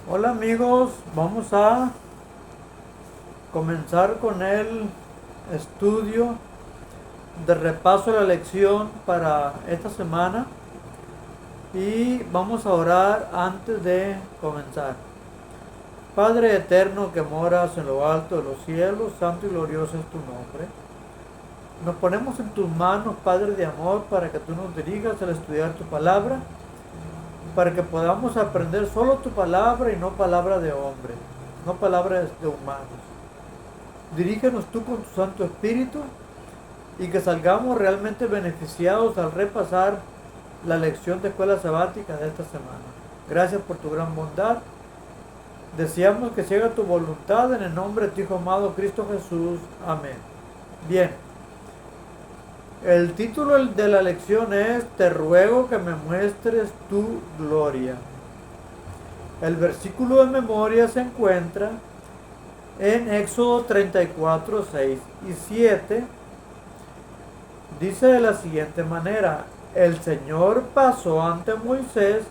Hola amigos, vamos a comenzar con el estudio de repaso de la lección para esta semana y vamos a orar antes de comenzar. Padre eterno que moras en lo alto de los cielos, santo y glorioso es tu nombre. Nos ponemos en tus manos, Padre de amor, para que tú nos dirigas al estudiar tu palabra, para que podamos aprender solo tu palabra y no palabra de hombre, no palabras de humanos. Dirígenos tú con tu Santo Espíritu y que salgamos realmente beneficiados al repasar la lección de escuela sabática de esta semana. Gracias por tu gran bondad. Deseamos que se haga tu voluntad en el nombre de tu Hijo amado Cristo Jesús. Amén. Bien, el título de la lección es Te ruego que me muestres tu gloria. El versículo de memoria se encuentra en Éxodo 34, 6 y 7. Dice de la siguiente manera: el Señor pasó ante Moisés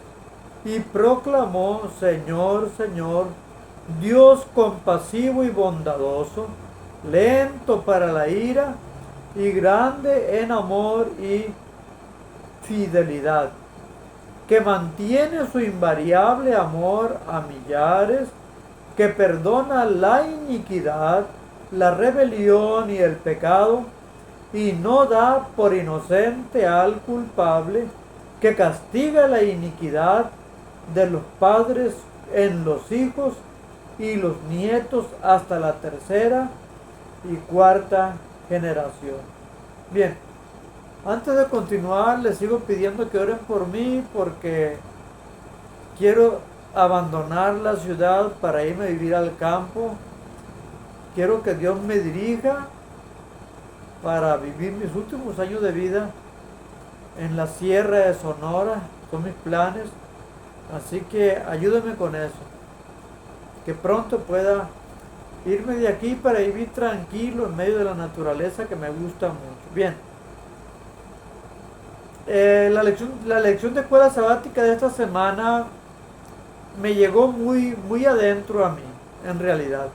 y proclamó: Señor, Señor, Dios compasivo y bondadoso, lento para la ira y grande en amor y fidelidad, que mantiene su invariable amor a millares, que perdona la iniquidad, la rebelión y el pecado, y no da por inocente al culpable, que castiga la iniquidad de los padres en los hijos y los nietos hasta la tercera y cuarta generación. Bien, antes de continuar les sigo pidiendo que oren por mí porque quiero abandonar la ciudad para irme a vivir al campo. Quiero que Dios me dirija para vivir mis últimos años de vida en la Sierra de Sonora. Son mis planes, así que ayúdame con eso, que pronto pueda irme de aquí para vivir tranquilo en medio de la naturaleza que me gusta mucho. Bien, la lección de escuela sabática de esta semana me llegó muy adentro a mí, en realidad.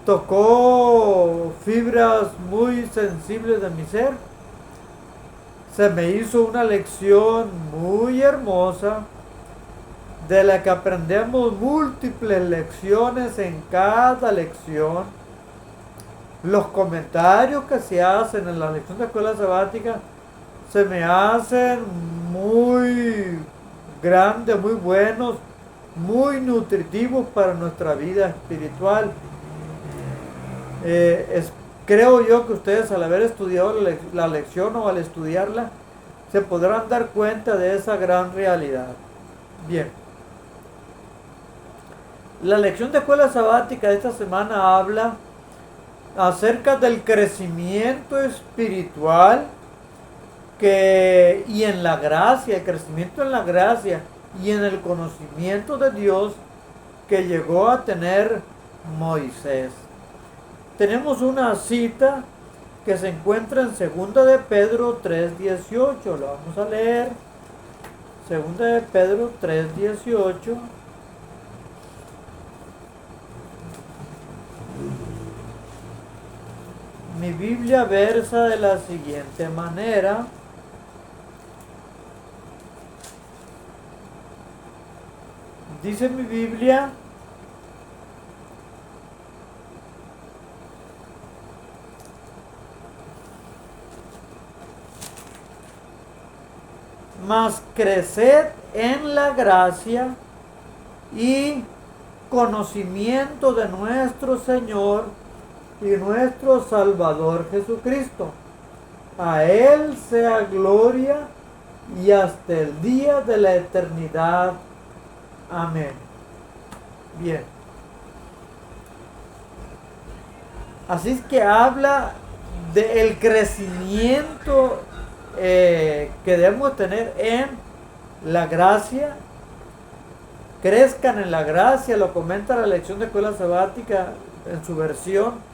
Tocó fibras muy sensibles de mi ser. Se me hizo una lección muy hermosa de la que aprendemos múltiples lecciones en cada lección. Los comentarios que se hacen en la lección de escuela sabática se me hacen muy grandes, muy buenos, muy nutritivos para nuestra vida espiritual. Creo yo que ustedes, al haber estudiado la lección o al estudiarla, se podrán dar cuenta de esa gran realidad. Bien, la lección de escuela sabática de esta semana habla acerca del crecimiento espiritual y en la gracia, el crecimiento en la gracia y en el conocimiento de Dios que llegó a tener Moisés. Tenemos una cita que se encuentra en 2 de Pedro 3:18. Lo vamos a leer. 2 de Pedro 3:18. Mi Biblia versa de la siguiente manera. Dice mi Biblia: mas creced en la gracia y conocimiento de nuestro Señor y nuestro Salvador Jesucristo. A Él sea gloria y hasta el día de la eternidad. Amén. Bien. Así es que habla del crecimiento que debemos tener en la gracia. Crezcan en la gracia, lo comenta la lección de escuela sabática en su versión.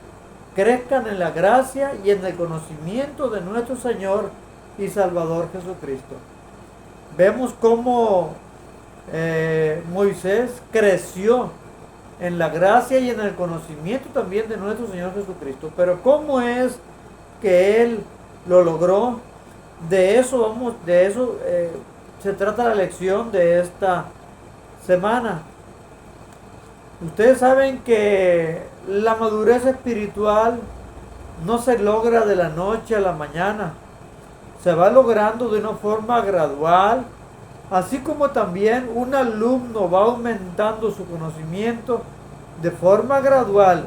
Crezcan en la gracia y en el conocimiento de nuestro Señor y Salvador Jesucristo. Vemos cómo Moisés creció en la gracia y en el conocimiento también de nuestro Señor Jesucristo. Pero ¿cómo es que él lo logró? De eso se trata la lección de esta semana. Ustedes saben que la madurez espiritual no se logra de la noche a la mañana. Se va logrando de una forma gradual, así como también un alumno va aumentando su conocimiento de forma gradual,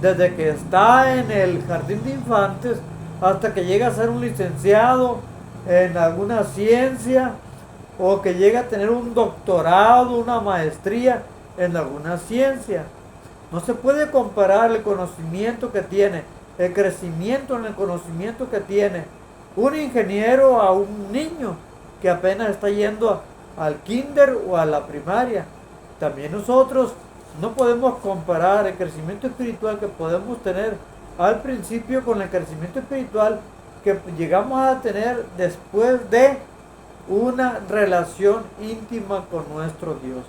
desde que está en el jardín de infantes hasta que llega a ser un licenciado en alguna ciencia o que llega a tener un doctorado, una maestría en alguna ciencia. No se puede comparar el conocimiento que tiene, el crecimiento en el conocimiento que tiene un ingeniero a un niño que apenas está yendo al kinder o a la primaria. También nosotros no podemos comparar el crecimiento espiritual que podemos tener al principio con el crecimiento espiritual que llegamos a tener después de una relación íntima con nuestro Dios.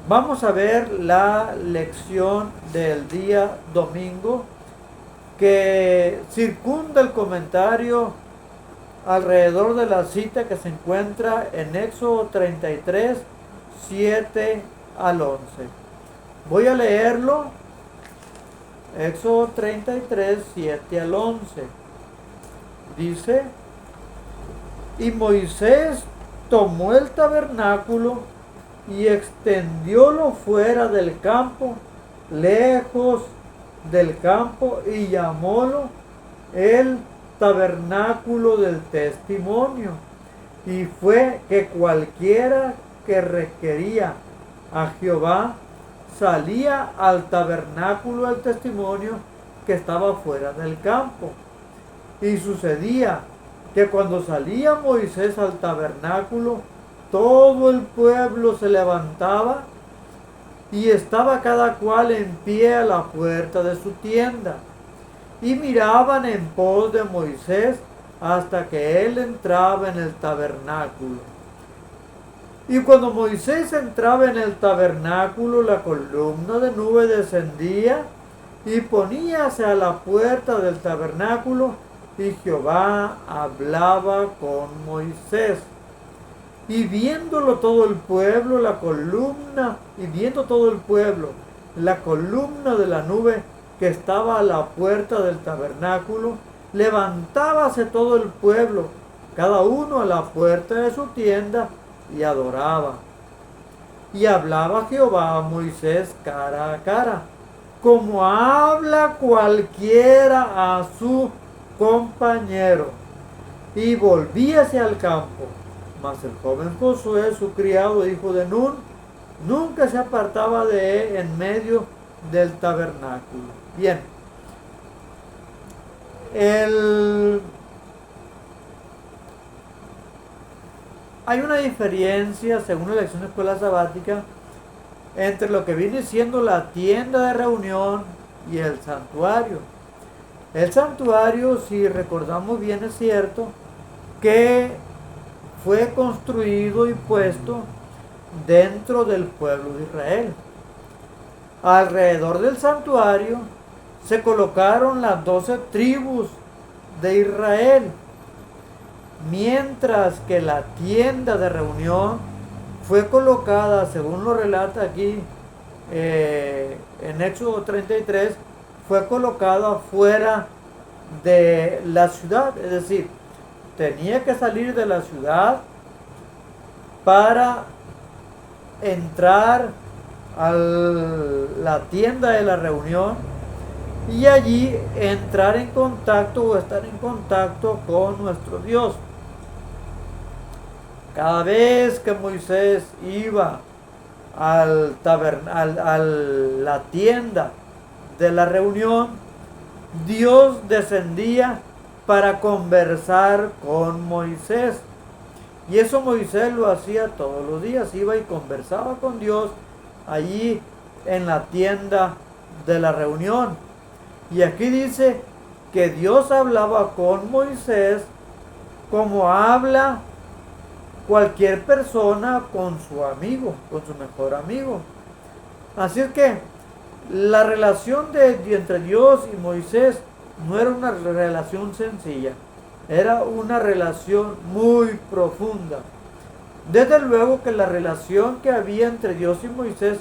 Vamos a ver la lección del día domingo que circunda el comentario alrededor de la cita que se encuentra en Éxodo 33, 7 al 11. Voy a leerlo. Éxodo 33, 7 al 11. Dice: y Moisés tomó el tabernáculo y extendiólo fuera del campo, lejos del campo, y llamólo el tabernáculo del testimonio. Y fue que cualquiera que requería a Jehová salía al tabernáculo del testimonio que estaba fuera del campo. Y sucedía que cuando salía Moisés al tabernáculo, todo el pueblo se levantaba y estaba cada cual en pie a la puerta de su tienda, y miraban en pos de Moisés hasta que él entraba en el tabernáculo. Y cuando Moisés entraba en el tabernáculo, la columna de nube descendía y poníase a la puerta del tabernáculo, y Jehová hablaba con Moisés. Y viéndolo todo el pueblo, la columna de la nube que estaba a la puerta del tabernáculo, levantábase todo el pueblo, cada uno a la puerta de su tienda, y adoraba. Y hablaba Jehová a Moisés cara a cara, como habla cualquiera a su compañero, y volvíase al campo. Mas el joven Josué, su criado, hijo de Nun, nunca se apartaba de él en medio del tabernáculo. Bien, hay una diferencia, según la lección de escuela sabática, entre lo que viene siendo la tienda de reunión y el santuario. El santuario, si recordamos bien, es cierto que fue construido y puesto dentro del pueblo de Israel. Alrededor del santuario se colocaron las 12 tribus de Israel, mientras que la tienda de reunión fue colocada, según lo relata aquí en Éxodo 33, fue colocada fuera de la ciudad, es decir, tenía que salir de la ciudad para entrar a la tienda de la reunión y allí entrar en contacto o estar en contacto con nuestro Dios. Cada vez que Moisés iba a la tienda de la reunión, Dios descendía para conversar con Moisés. Y eso Moisés lo hacía todos los días, iba y conversaba con Dios allí en la tienda de la reunión. Y aquí dice que Dios hablaba con Moisés como habla cualquier persona con su amigo, con su mejor amigo. Así es que la relación entre Dios y Moisés no era una relación sencilla, era una relación muy profunda. Desde luego que la relación que había entre Dios y Moisés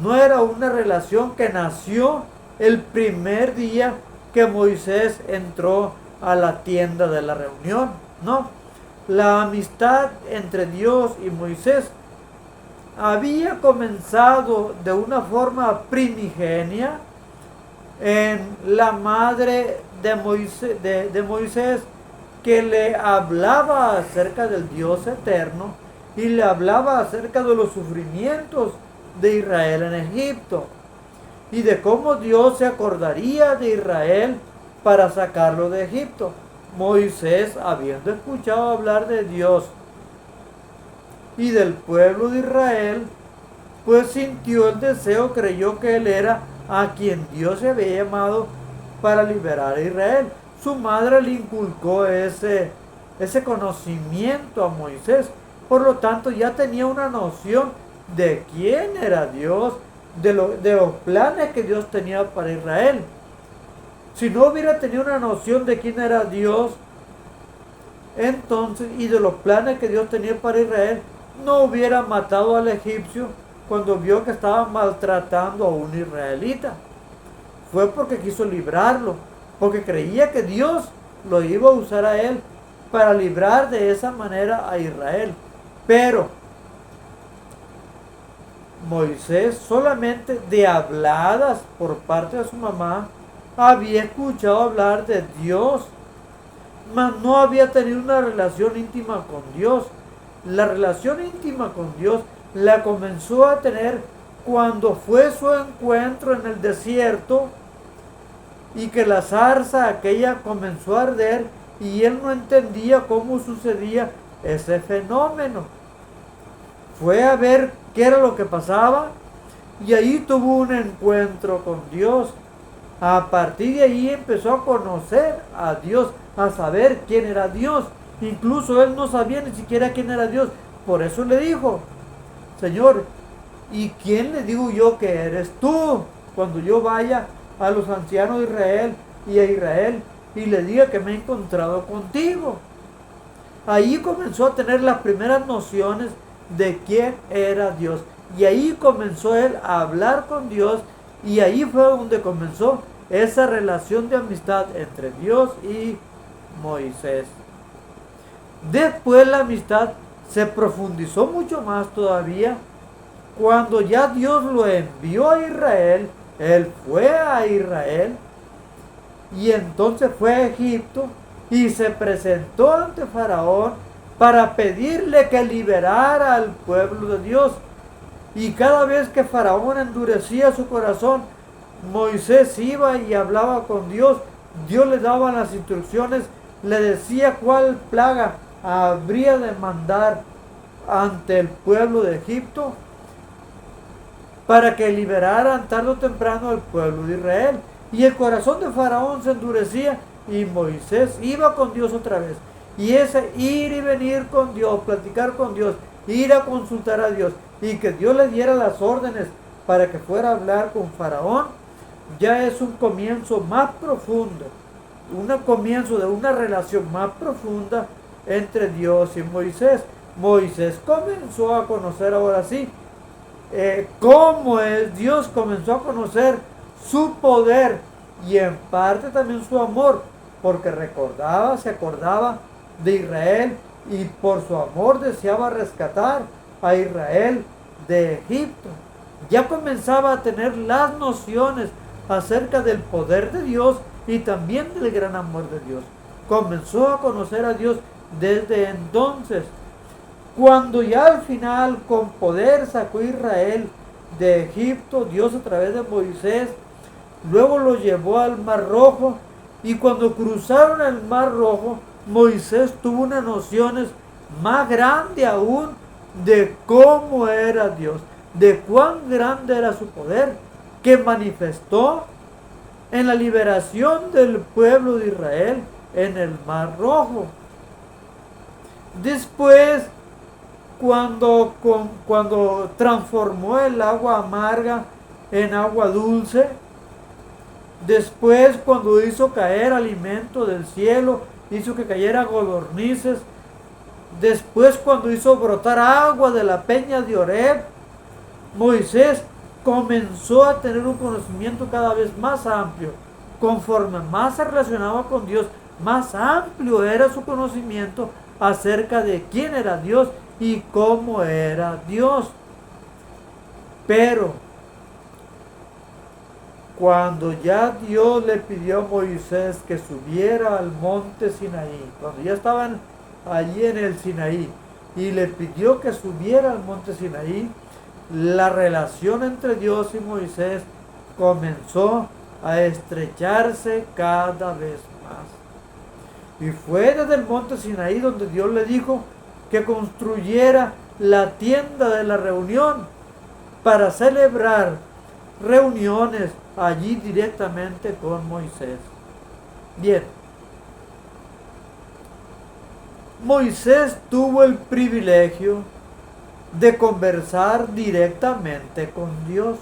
no era una relación que nació el primer día que Moisés entró a la tienda de la reunión. No, la amistad entre Dios y Moisés había comenzado de una forma primigenia en la madre de Moisés, que le hablaba acerca del Dios eterno y le hablaba acerca de los sufrimientos de Israel en Egipto y de cómo Dios se acordaría de Israel para sacarlo de Egipto. Moisés, habiendo escuchado hablar de Dios y del pueblo de Israel, pues sintió el deseo, creyó que él era a quien Dios se había llamado para liberar a Israel. Su madre le inculcó ese conocimiento a Moisés. Por lo tanto, ya tenía una noción de quién era Dios, de los planes que Dios tenía para Israel. Si no hubiera tenido una noción de quién era Dios, entonces, y de los planes que Dios tenía para Israel, no hubiera matado al egipcio cuando vio que estaba maltratando a un israelita. Fue porque quiso librarlo, porque creía que Dios lo iba a usar a él para librar de esa manera a Israel. Pero Moisés, solamente de habladas por parte de su mamá, había escuchado hablar de Dios, mas no había tenido una relación íntima con Dios. La relación íntima con Dios la comenzó a tener cuando fue su encuentro en el desierto y que la zarza aquella comenzó a arder y él no entendía cómo sucedía ese fenómeno. Fue a ver qué era lo que pasaba y ahí tuvo un encuentro con Dios. A partir de ahí empezó a conocer a Dios, a saber quién era Dios. Incluso él no sabía ni siquiera quién era Dios. Por eso le dijo: Señor, ¿y quién le digo yo que eres tú? Cuando yo vaya a los ancianos de Israel y a Israel y le diga que me he encontrado contigo. Ahí comenzó a tener las primeras nociones de quién era Dios. Y ahí comenzó él a hablar con Dios y ahí fue donde comenzó esa relación de amistad entre Dios y Moisés. Después la amistad se profundizó mucho más todavía cuando ya Dios lo envió a Israel. Él fue a Israel y entonces fue a Egipto y se presentó ante Faraón para pedirle que liberara al pueblo de Dios. Y cada vez que Faraón endurecía su corazón, Moisés iba y hablaba con Dios. Dios le daba las instrucciones, le decía cuál plaga habría de mandar ante el pueblo de Egipto para que liberaran tarde o temprano al pueblo de Israel. Y el corazón de Faraón se endurecía y Moisés iba con Dios otra vez. Y ese ir y venir con Dios, platicar con Dios, ir a consultar a Dios y que Dios le diera las órdenes para que fuera a hablar con Faraón, ya es un comienzo más profundo, un comienzo de una relación más profunda entre Dios y Moisés. Moisés comenzó a conocer ahora sí cómo es Dios, comenzó a conocer su poder y en parte también su amor, porque se acordaba de Israel y por su amor deseaba rescatar a Israel de Egipto. Ya comenzaba a tener las nociones acerca del poder de Dios y también del gran amor de Dios. Comenzó a conocer a Dios desde entonces. Cuando ya al final con poder sacó a Israel de Egipto, Dios a través de Moisés, luego lo llevó al Mar Rojo y cuando cruzaron el Mar Rojo, Moisés tuvo unas nociones más grandes aún de cómo era Dios, de cuán grande era su poder, que manifestó en la liberación del pueblo de Israel en el Mar Rojo. Después cuando transformó el agua amarga en agua dulce, después cuando hizo caer alimento del cielo, hizo que cayera codornices, después cuando hizo brotar agua de la peña de Oreb, Moisés comenzó a tener un conocimiento cada vez más amplio. Conforme más se relacionaba con Dios, más amplio era su conocimiento acerca de quién era Dios y cómo era Dios. Pero cuando ya Dios le pidió a Moisés que subiera al monte Sinaí, cuando ya estaban allí en el Sinaí, y le pidió que subiera al monte Sinaí, la relación entre Dios y Moisés comenzó a estrecharse cada vez más. Y fue desde el monte Sinaí donde Dios le dijo que construyera la tienda de la reunión para celebrar reuniones allí directamente con Moisés. Bien, Moisés tuvo el privilegio de conversar directamente con Dios.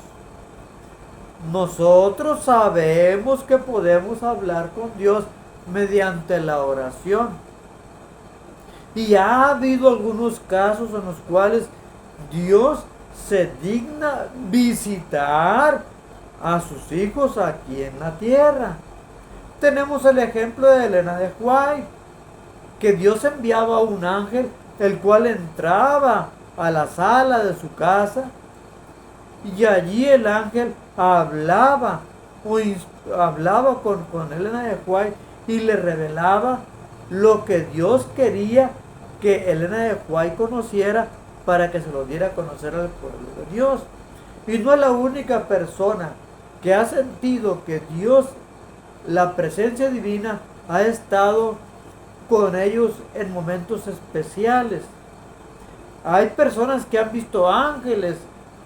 Nosotros sabemos que podemos hablar con Dios mediante la oración. Y ha habido algunos casos en los cuales Dios se digna visitar a sus hijos aquí en la tierra. Tenemos el ejemplo de Elena de White, que Dios enviaba a un ángel, el cual entraba a la sala de su casa, y allí el ángel hablaba con Elena de White y le revelaba lo que Dios quería que Elena de White conociera para que se lo diera a conocer al pueblo de Dios. Y no es la única persona que ha sentido que Dios, la presencia divina, ha estado con ellos en momentos especiales. Hay personas que han visto ángeles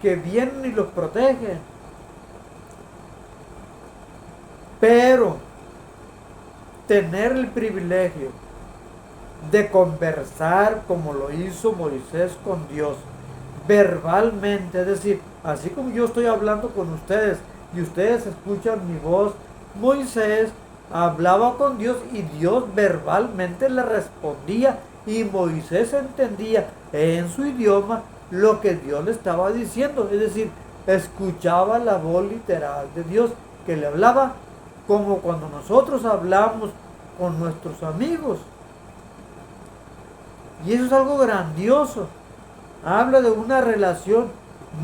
que vienen y los protegen. Pero tener el privilegio de conversar como lo hizo Moisés con Dios, verbalmente, es decir, así como yo estoy hablando con ustedes y ustedes escuchan mi voz, Moisés hablaba con Dios y Dios verbalmente le respondía y Moisés entendía en su idioma lo que Dios le estaba diciendo, es decir, escuchaba la voz literal de Dios que le hablaba como cuando nosotros hablamos con nuestros amigos. Y eso es algo grandioso. Habla de una relación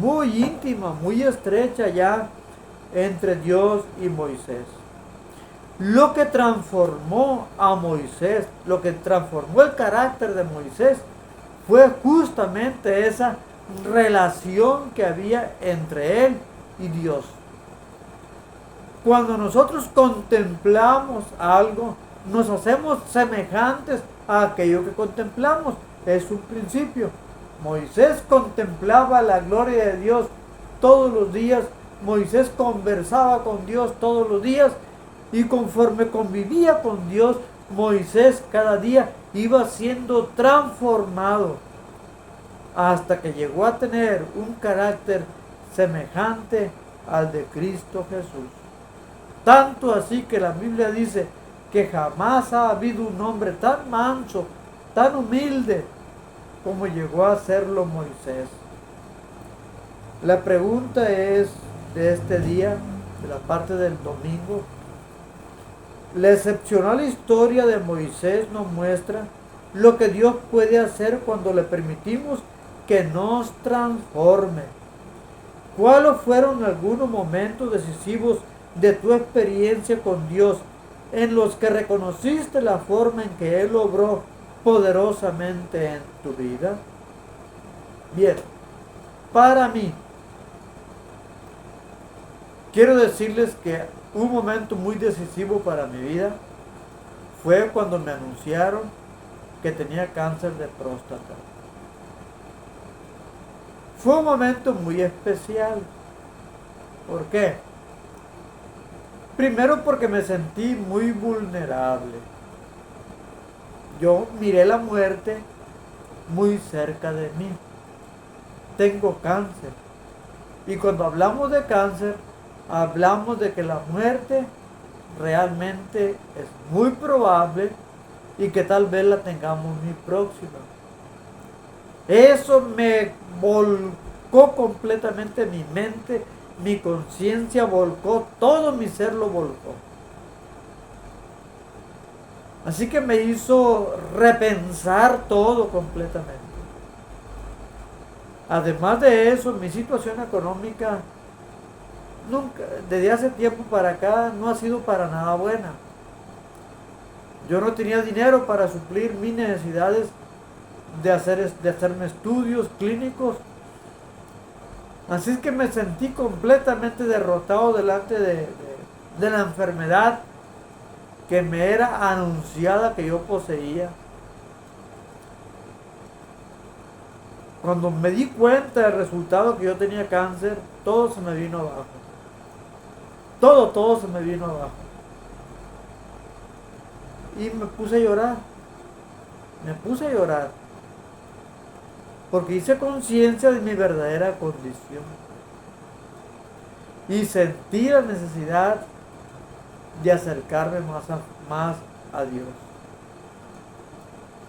muy íntima, muy estrecha ya entre Dios y Moisés. Lo que transformó a Moisés, lo que transformó el carácter de Moisés, fue justamente esa relación que había entre él y Dios. Cuando nosotros contemplamos algo, nos hacemos semejantes a aquello que contemplamos. Es un principio. Moisés contemplaba la gloria de Dios todos los días. Moisés conversaba con Dios todos los días. Y conforme convivía con Dios, Moisés cada día iba siendo transformado hasta que llegó a tener un carácter semejante al de Cristo Jesús. Tanto así que la Biblia dice que jamás ha habido un hombre tan manso, tan humilde, como llegó a serlo Moisés. La pregunta es de este día, de la parte del domingo, la excepcional historia de Moisés nos muestra lo que Dios puede hacer cuando le permitimos que nos transforme. ¿Cuáles fueron algunos momentos decisivos de tu experiencia con Dios en los que reconociste la forma en que Él obró poderosamente en tu vida? Bien, para mí, quiero decirles que un momento muy decisivo para mi vida fue cuando me anunciaron que tenía cáncer de próstata. Fue un momento muy especial. ¿Por qué? Primero porque me sentí muy vulnerable. Yo miré la muerte muy cerca de mí. Tengo cáncer. Y cuando hablamos de cáncer, hablamos de que la muerte realmente es muy probable y que tal vez la tengamos muy próxima. Eso me volcó completamente mi mente, mi conciencia volcó, todo mi ser lo volcó. Así que me hizo repensar todo completamente. Además de eso, mi situación económica nunca, desde hace tiempo para acá, no ha sido para nada buena. Yo no tenía dinero para suplir mis necesidades de hacerme estudios clínicos. Así es que me sentí completamente derrotado delante de la enfermedad que me era anunciada que yo poseía. Cuando me di cuenta del resultado que yo tenía cáncer, todo se me vino abajo. Todo se me vino abajo. Y me puse a llorar. Me puse a llorar. Porque hice conciencia de mi verdadera condición. Y sentí la necesidad de acercarme más a Dios.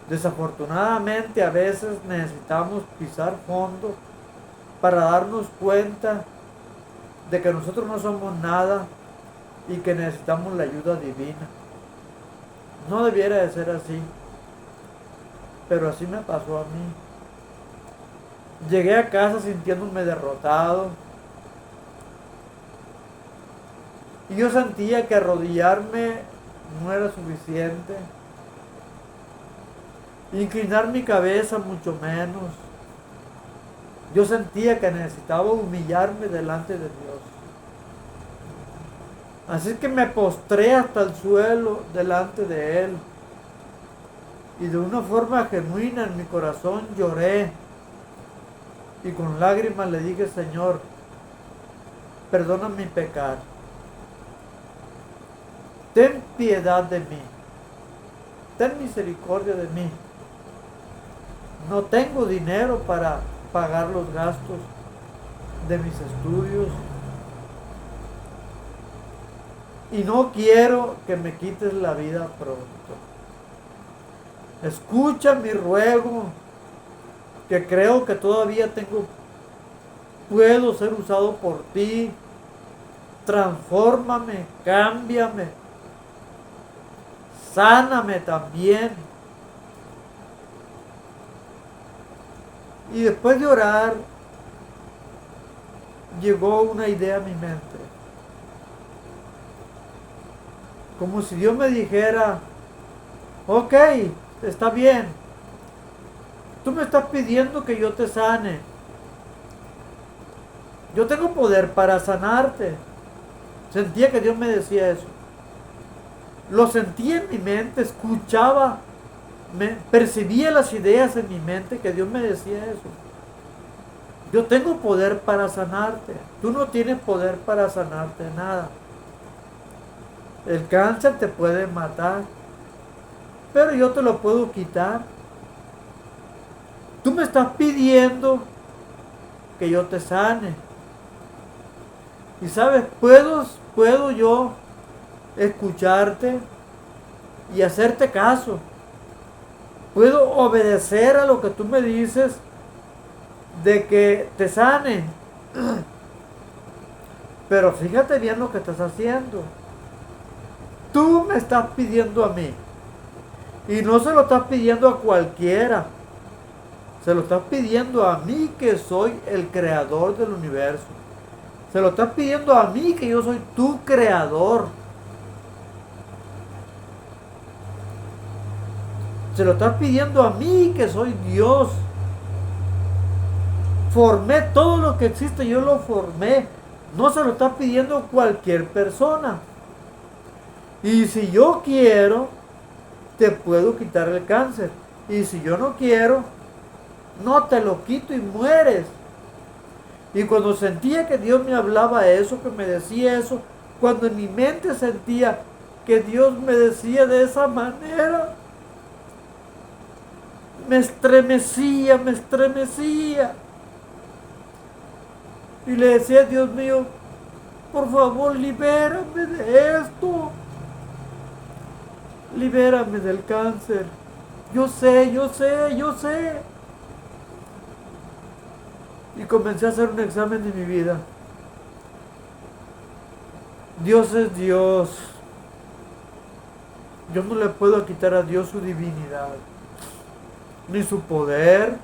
Desafortunadamente a veces necesitamos pisar fondo para darnos cuenta de que nosotros no somos nada y que necesitamos la ayuda divina. No debiera de ser así, pero así me pasó a mí. Llegué a casa sintiéndome derrotado y yo sentía que arrodillarme no era suficiente, inclinar mi cabeza mucho menos. Yo sentía que necesitaba humillarme delante de Dios. Así que me postré hasta el suelo delante de Él. Y de una forma genuina en mi corazón lloré. Y con lágrimas le dije: Señor, perdona mi pecado. Ten piedad de mí. Ten misericordia de mí. No tengo dinero para pagar los gastos de mis estudios. Y no quiero que me quites la vida pronto. Escucha mi ruego, que creo que todavía puedo ser usado por ti. Transfórmame, cámbiame, sáname también. Y después de orar, llegó una idea a mi mente. Como si Dios me dijera: ok, está bien. Tú me estás pidiendo que yo te sane. Yo tengo poder para sanarte. Sentía que Dios me decía eso. Lo sentía en mi mente, escuchaba, percibía las ideas en mi mente que Dios me decía eso. Yo tengo poder para sanarte. Tú no tienes poder para sanarte nada. El cáncer te puede matar, pero yo te lo puedo quitar. Tú me estás pidiendo que yo te sane. Y sabes, puedo yo escucharte y hacerte caso. Puedo obedecer a lo que tú me dices de que te sane. Pero fíjate bien lo que estás haciendo. Tú me estás pidiendo a mí. Y no se lo estás pidiendo a cualquiera. Se lo estás pidiendo a mí, que soy el creador del universo. Se lo estás pidiendo a mí, que yo soy tu creador. Se lo estás pidiendo a mí, que soy Dios. Formé todo lo que existe, yo lo formé. No se lo estás pidiendo a cualquier persona. Y si yo quiero, te puedo quitar el cáncer. Y si yo no quiero, no te lo quito y mueres. Y cuando sentía que Dios me hablaba eso, que me decía eso, cuando en mi mente sentía que Dios me decía de esa manera, me estremecía, me estremecía. Y le decía, Dios mío, por favor, libérame de esto. Libérame del cáncer. Yo sé, yo sé, yo sé. Y comencé a hacer un examen de mi vida. Dios es Dios. Yo no le puedo quitar a Dios su divinidad, ni su poder,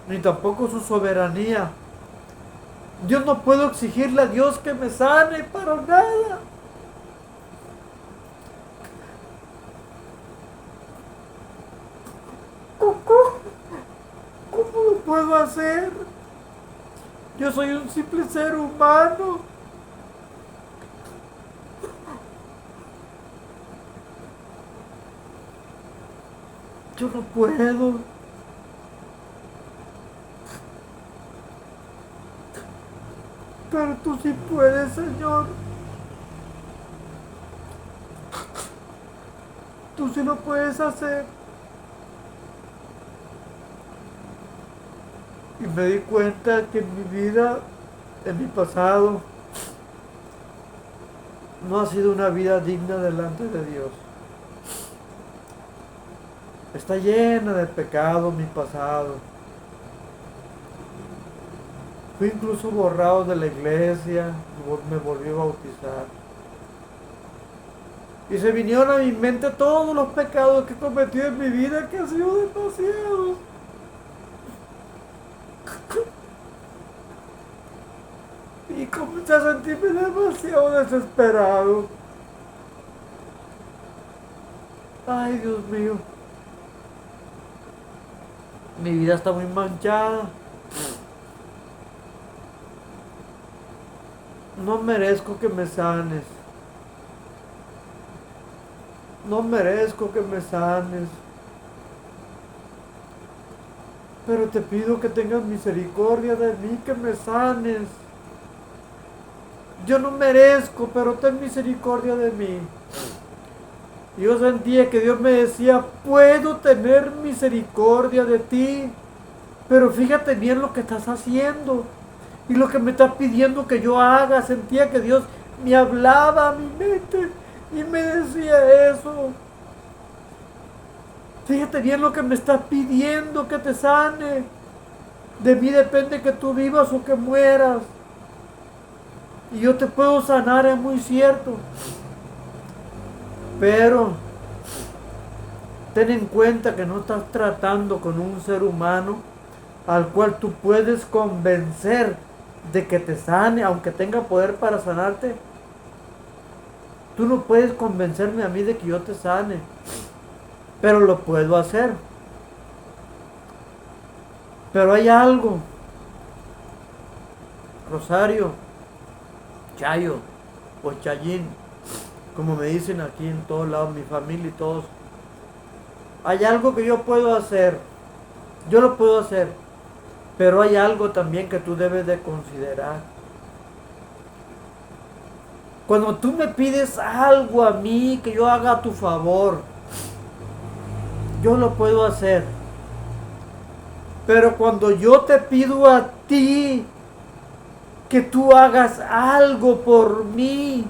ni tampoco su soberanía. Yo no puedo exigirle a Dios que me sane para nada. ¿Cómo lo puedo hacer? Yo soy un simple ser humano. Yo no puedo. Pero tú sí puedes, Señor. Tú sí lo puedes hacer. Y me di cuenta que en mi vida, en mi pasado, no ha sido una vida digna delante de Dios. Está llena de pecado mi pasado. Fui incluso borrado de la iglesia, me volví a bautizar. Y se vinieron a mi mente todos los pecados que he cometido en mi vida, que han sido demasiados. Y comencé a sentirme demasiado desesperado. Ay, Dios mío. Mi vida está muy manchada. No merezco que me sanes. No merezco que me sanes. Pero te pido que tengas misericordia de mí, que me sanes. Yo no merezco, pero ten misericordia de mí. Yo sentía que Dios me decía, puedo tener misericordia de ti, pero fíjate bien lo que estás haciendo y lo que me estás pidiendo que yo haga. Sentía que Dios me hablaba a mi mente y me decía eso. Fíjate bien lo que me estás pidiendo, que te sane. De mí depende que tú vivas o que mueras. Y yo te puedo sanar, es muy cierto. Pero ten en cuenta que no estás tratando con un ser humano al cual tú puedes convencer de que te sane, aunque tenga poder para sanarte. Tú no puedes convencerme a mí de que yo te sane, pero lo puedo hacer. Pero hay algo, Rosario, Chayo o Chayín, como me dicen aquí en todos lados, mi familia y todos. Hay algo que yo puedo hacer, yo lo puedo hacer, pero hay algo también que tú debes de considerar. Cuando tú me pides algo a mí que yo haga a tu favor, yo lo puedo hacer. Pero cuando yo te pido a ti que tú hagas algo por mí,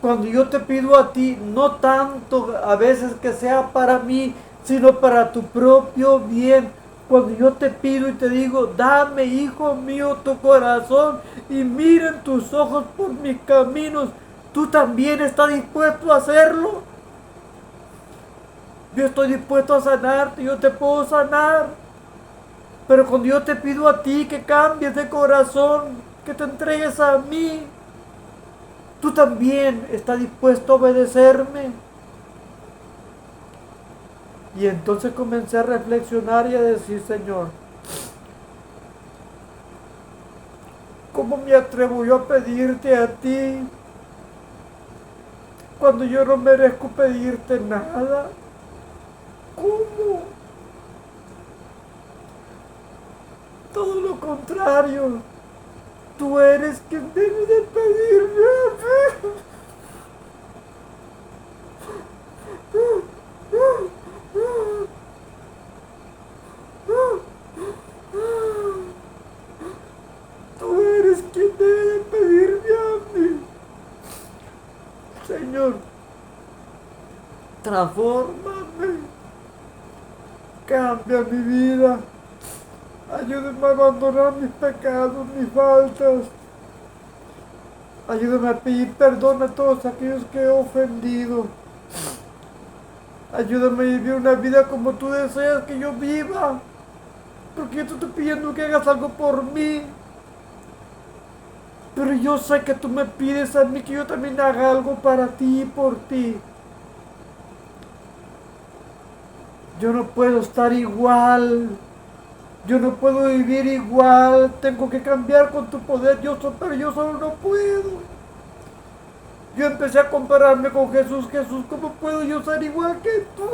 cuando yo te pido a ti, no tanto a veces que sea para mí, sino para tu propio bien. Cuando yo te pido y te digo, dame, hijo mío, tu corazón y miren tus ojos por mis caminos, ¿tú también estás dispuesto a hacerlo? Yo estoy dispuesto a sanarte, yo te puedo sanar. Pero cuando yo te pido a ti que cambies de corazón, que te entregues a mí, tú también estás dispuesto a obedecerme. Y entonces comencé a reflexionar y a decir, Señor, ¿cómo me atrevo yo a pedirte a ti cuando yo no merezco pedirte nada? ¿Cómo? Todo lo contrario, tú eres quien debe de pedirme a mí. Transfórmame. Cambia mi vida. Ayúdame a abandonar mis pecados, mis faltas. Ayúdame a pedir perdón a todos aquellos que he ofendido. Ayúdame a vivir una vida como tú deseas que yo viva. Porque yo te estoy pidiendo que hagas algo por mí. Pero yo sé que tú me pides a mí que yo también haga algo para ti y por ti. Yo no puedo estar igual. Yo no puedo vivir igual. Tengo que cambiar con tu poder. Pero yo solo no puedo. Yo empecé a compararme con Jesús. Jesús, ¿cómo puedo yo ser igual que tú?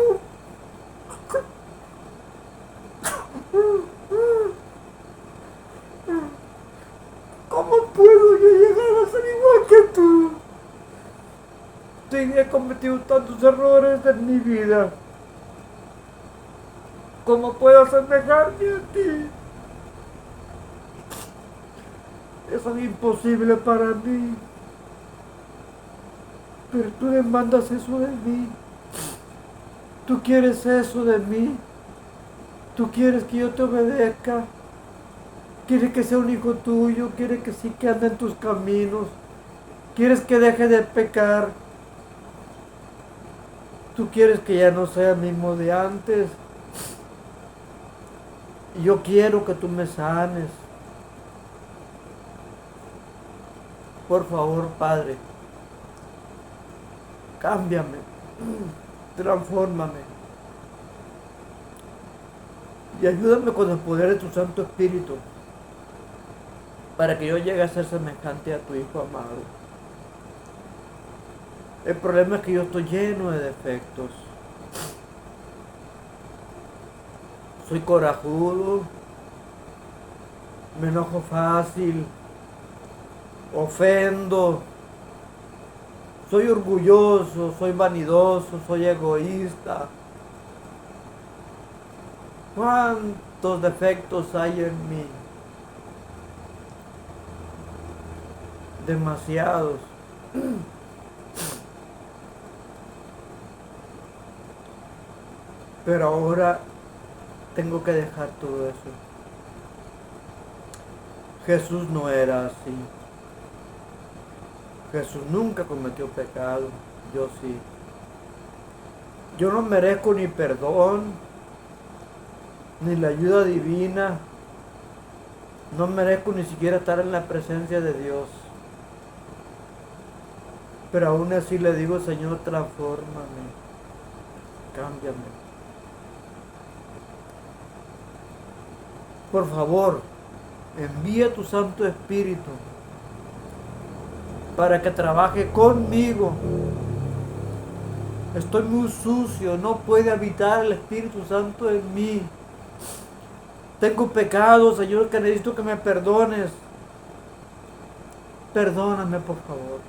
¿Cómo puedo yo llegar a ser igual que tú? Sí, he cometido tantos errores en mi vida. ¿Cómo puedo asemejarme a ti? Eso es imposible para mí. Pero tú demandas eso de mí. Tú quieres eso de mí. Tú quieres que yo te obedezca. Quieres que sea un hijo tuyo. Quieres que sí que ande en tus caminos. Quieres que deje de pecar. Tú quieres que ya no sea el mismo de antes. Y yo quiero que tú me sanes. Por favor, Padre, cámbiame, transfórmame y ayúdame con el poder de tu Santo Espíritu para que yo llegue a ser semejante a tu Hijo amado. El problema es que yo estoy lleno de defectos. Soy corajudo, me enojo fácil, ofendo, soy orgulloso, soy vanidoso, soy egoísta. ¿Cuántos defectos hay en mí? Demasiados. Pero ahora tengo que dejar todo eso. Jesús no era así. Jesús nunca cometió pecado. Yo sí. Yo no merezco ni perdón, ni la ayuda divina. No merezco ni siquiera estar en la presencia de Dios. Pero aún así le digo, Señor, transfórmame. Cámbiame. Por favor, envía tu Santo Espíritu para que trabaje conmigo. Estoy muy sucio, no puede habitar el Espíritu Santo en mí. Tengo pecados, Señor, que necesito que me perdones. Perdóname, por favor.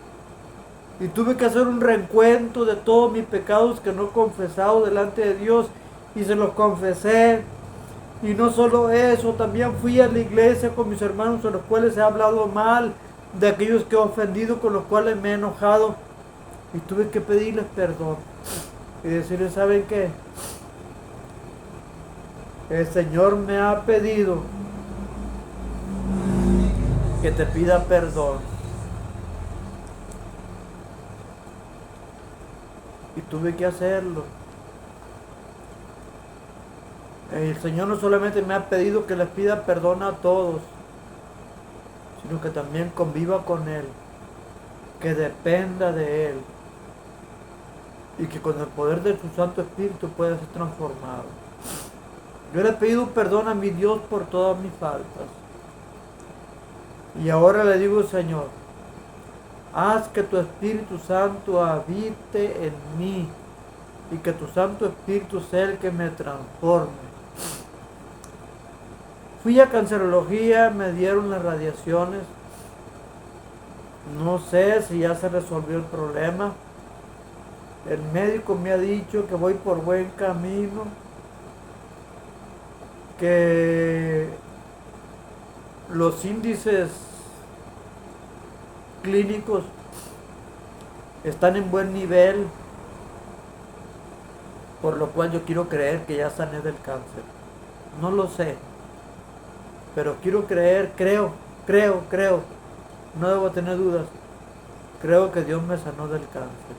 Y tuve que hacer un reencuentro de todos mis pecados que no he confesado delante de Dios, y se los confesé. Y no solo eso, también fui a la iglesia con mis hermanos a los cuales he hablado mal, de aquellos que he ofendido, con los cuales me he enojado, y tuve que pedirles perdón y decirles, ¿saben qué? El Señor me ha pedido que te pida perdón. Y tuve que hacerlo. El Señor no solamente me ha pedido que les pida perdón a todos, sino que también conviva con Él, que dependa de Él, y que con el poder de su Santo Espíritu pueda ser transformado. Yo le he pedido perdón a mi Dios por todas mis faltas. Y ahora le digo, Señor, haz que tu Espíritu Santo habite en mí y que tu Santo Espíritu sea el que me transforme. Fui a cancerología, me dieron las radiaciones. No sé si ya se resolvió el problema. El médico me ha dicho que voy por buen camino, que los índices clínicos están en buen nivel, por lo cual yo quiero creer que ya sané del cáncer. No lo sé, pero quiero creer, creo, no debo tener dudas. Creo que Dios me sanó del cáncer.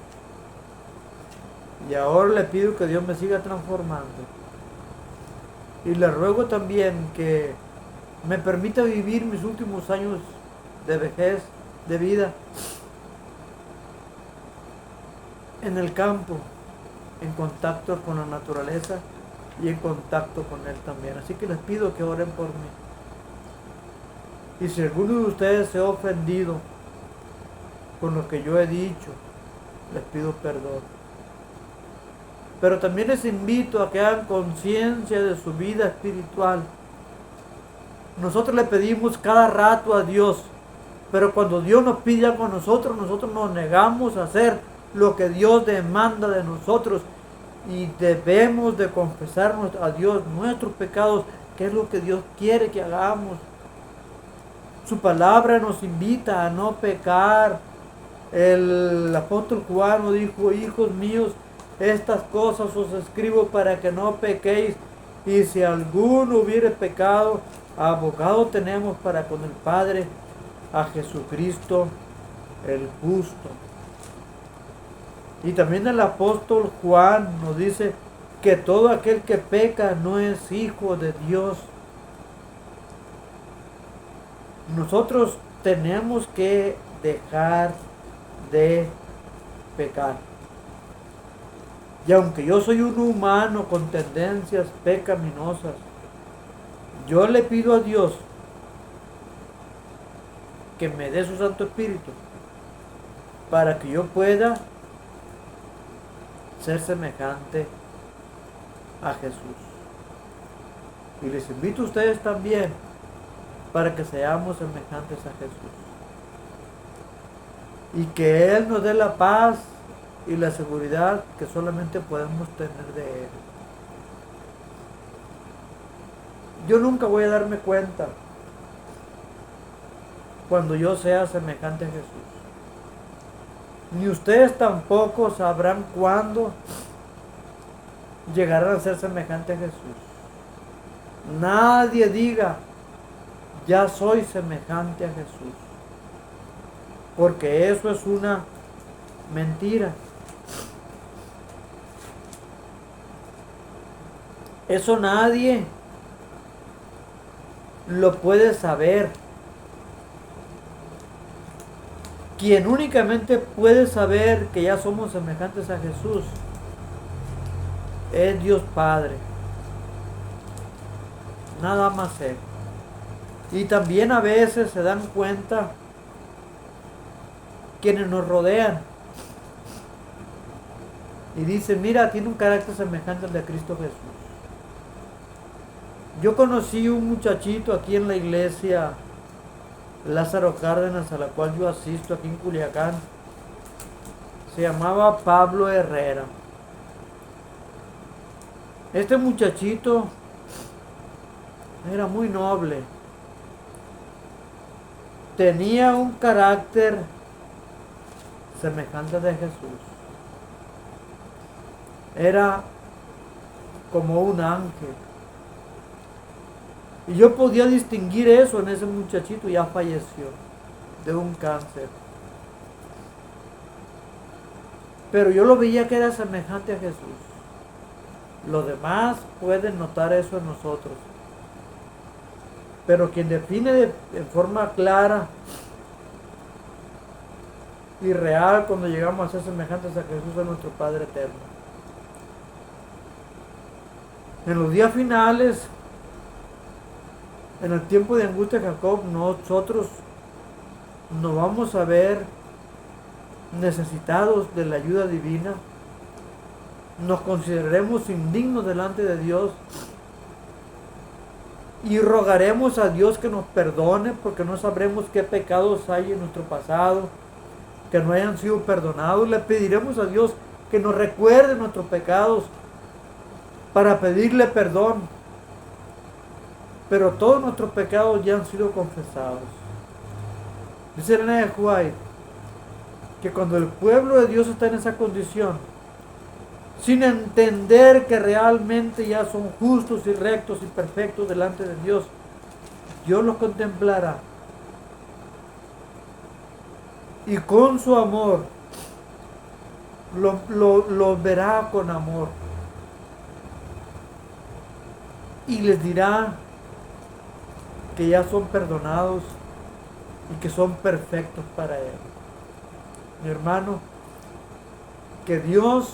Y ahora le pido que Dios me siga transformando. Y le ruego también que me permita vivir mis últimos años de vejez, de vida, en el campo, en contacto con la naturaleza y en contacto con Él también. Así que les pido que oren por mí. Y si alguno de ustedes se ha ofendido con lo que yo he dicho, les pido perdón. Pero también les invito a que hagan conciencia de su vida espiritual. Nosotros le pedimos cada rato a Dios, pero cuando Dios nos pide algo a nosotros nos negamos a hacer lo que Dios demanda de nosotros y debemos de confesarnos a Dios nuestros pecados, que es lo que Dios quiere que hagamos. Su palabra nos invita a no pecar. El apóstol Juan nos dijo: hijos míos, estas cosas os escribo para que no pequéis, y si alguno hubiere pecado, abogado tenemos para con el Padre, a Jesucristo el justo. Y también el apóstol Juan nos dice que todo aquel que peca no es hijo de Dios. Nosotros tenemos que dejar de pecar. Y aunque yo soy un humano con tendencias pecaminosas, yo le pido a Dios que me dé su Santo Espíritu para que yo pueda ser semejante a Jesús. Y les invito a ustedes también para que seamos semejantes a Jesús. Y que Él nos dé la paz y la seguridad que solamente podemos tener de Él. Yo nunca voy a darme cuenta cuando yo sea semejante a Jesús. Ni ustedes tampoco sabrán cuándo llegarán a ser semejante a Jesús. Nadie diga: ya soy semejante a Jesús, porque eso es una mentira. Eso nadie lo puede saber. Quien únicamente puede saber que ya somos semejantes a Jesús es Dios Padre. Nada más Él. Y también a veces se dan cuenta quienes nos rodean y dicen: mira, tiene un carácter semejante al de Cristo Jesús. Yo conocí un muchachito aquí en la iglesia Lázaro Cárdenas, a la cual yo asisto aquí en Culiacán. Se llamaba Pablo Herrera. Este muchachito era muy noble. Tenía un carácter semejante al de Jesús. Era como un ángel. Y yo podía distinguir eso en ese muchachito. Ya falleció de un cáncer. Pero yo lo veía que era semejante a Jesús. Los demás pueden notar eso en nosotros. Pero quien define en forma clara y real cuando llegamos a ser semejantes a Jesús es nuestro Padre eterno. En los días finales, en el tiempo de angustia de Jacob, nosotros nos vamos a ver necesitados de la ayuda divina. Nos consideraremos indignos delante de Dios y rogaremos a Dios que nos perdone, porque no sabremos qué pecados hay en nuestro pasado que no hayan sido perdonados. Le pediremos a Dios que nos recuerde nuestros pecados para pedirle perdón. Pero todos nuestros pecados ya han sido confesados. Dice Elena de White que cuando el pueblo de Dios está en esa condición, sin entender que realmente ya son justos y rectos y perfectos delante de Dios, Dios los contemplará y con su amor los verá con amor y les dirá que ya son perdonados y que son perfectos para Él. Mi hermano, que Dios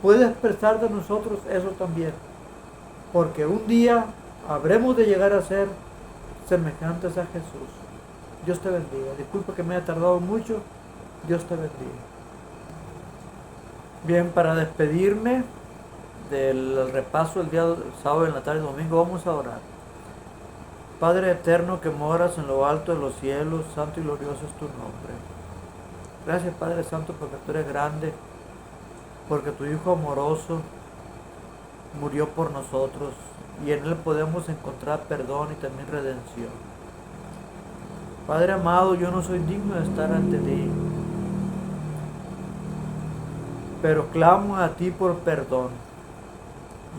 puede expresar de nosotros eso también, porque un día habremos de llegar a ser semejantes a Jesús. Dios te bendiga. Disculpa que me haya tardado mucho. Dios te bendiga. Bien, para despedirme del repaso del día sábado en la tarde y domingo, vamos a orar. Padre eterno que moras en lo alto de los cielos, santo y glorioso es tu nombre. Gracias, Padre Santo, porque tú eres grande, porque tu Hijo amoroso murió por nosotros y en Él podemos encontrar perdón y también redención. Padre amado, yo no soy digno de estar ante ti, pero clamo a ti por perdón.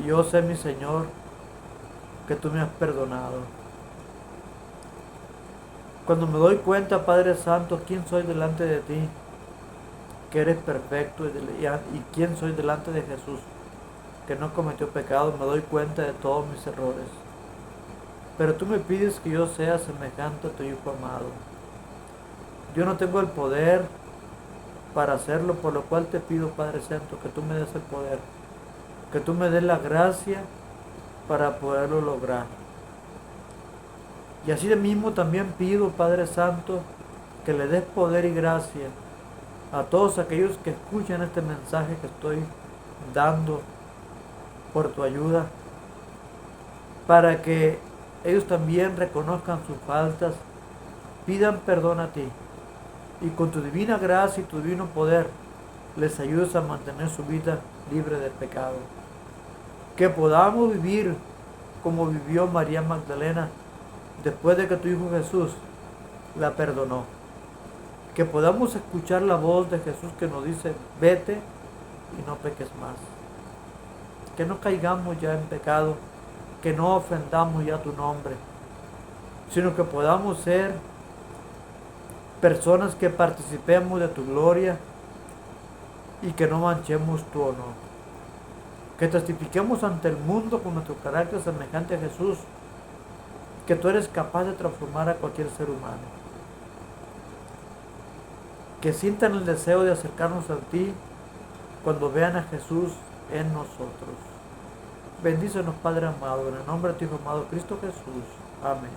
Y yo sé, mi Señor, que tú me has perdonado. Cuando me doy cuenta, Padre Santo, quién soy delante de ti, que eres perfecto, y quién soy delante de Jesús, que no cometió pecado, me doy cuenta de todos mis errores. Pero tú me pides que yo sea semejante a tu Hijo amado. Yo no tengo el poder para hacerlo, por lo cual te pido, Padre Santo, que tú me des el poder, que tú me des la gracia para poderlo lograr. Y así de mismo también pido, Padre Santo, que le des poder y gracia a todos aquellos que escuchan este mensaje que estoy dando por tu ayuda, para que ellos también reconozcan sus faltas, pidan perdón a ti y con tu divina gracia y tu divino poder les ayudes a mantener su vida libre de pecado. Que podamos vivir como vivió María Magdalena después de que tu Hijo Jesús la perdonó. Que podamos escuchar la voz de Jesús que nos dice, vete y no peques más. Que no caigamos ya en pecado, que no ofendamos ya tu nombre, sino que podamos ser personas que participemos de tu gloria y que no manchemos tu honor. Que testifiquemos ante el mundo con nuestro carácter semejante a Jesús, que tú eres capaz de transformar a cualquier ser humano. Que sientan el deseo de acercarnos a ti cuando vean a Jesús en nosotros. Bendícenos, Padre amado, en el nombre de tu Hijo amado, Cristo Jesús. Amén.